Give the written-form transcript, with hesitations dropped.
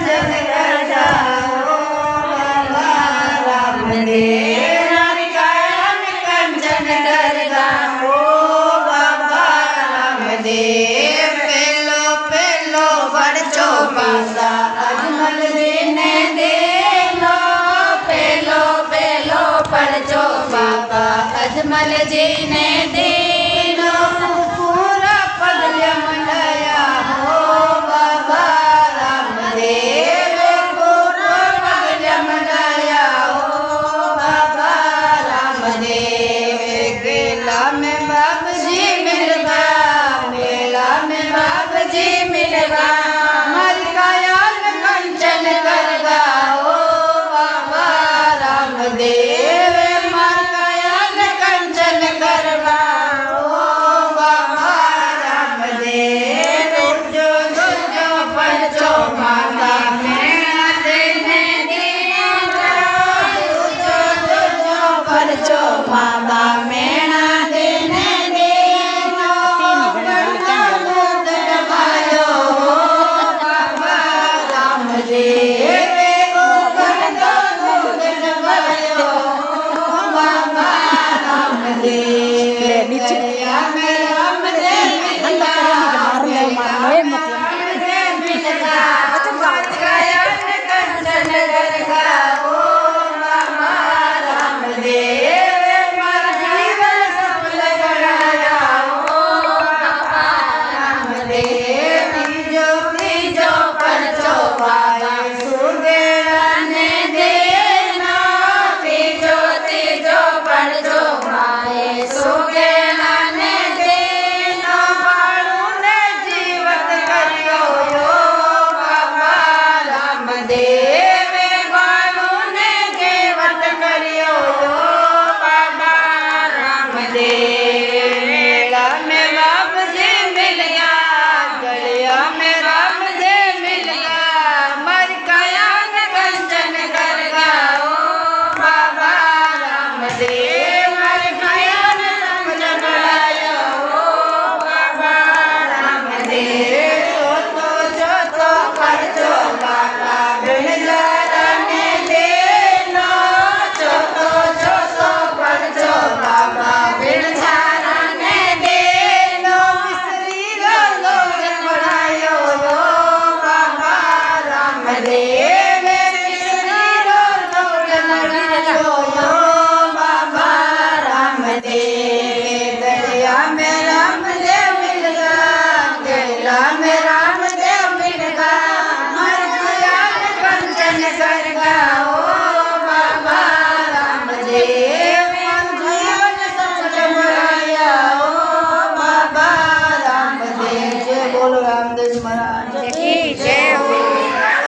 कंचन कर जाओ बाबा रामदेव हरि काया में कंचन कर जाओ बाबा रामदेव पेलो पेलो बड़चो माता अजमल जी ने देलो पेलो पेलो बड़चो बाबा अजमल जी ने देलो पूरा पगल मंडया हो बाबा रामदेव पूरा पगल मंडया हो बाबा रामदेव मेला में बाप जी मिलवा मेला में बाप जी मिलवा हमारी काया में कंचन कर गाओ बाबा रामदेव हमारी काया में कंचन करवाओ बाबा रामदेव जो जो पंचो माता मेरा देने देना जो पंचो माता मेरा देने देना बड़ा दूध डबायो बाबा रामदेव को बड़ा दूध डबायो बाबा रामदेव गया में रामदेव मिलगा रामदेव मिलगा काया में कंचन कर गाओ बाबा रामदेव मर जीवन सफल कराया हो बाबा रामदेव तीजो परचो बाबा सुदेवा ने देना तीजो परचो माए सुगेला ने देना बाळू ने जीवत करियो यो बाबा रामदेव बाळू ने जीवत करियो यो बाबा रामदेव मेला में बाप जी मिल गया गलिया में रामदेव मिल गया मर काया ने कंचन कर गाओ बाबा रामदेव मर काया ने कंचन करायो बाबा रामदेव छोटो परचो बाबा बिनजारा ने देनो छोटो परचो बाबा बिनजारा ने देनो मिस्री लोग बढ़ायो बाबा रामदेव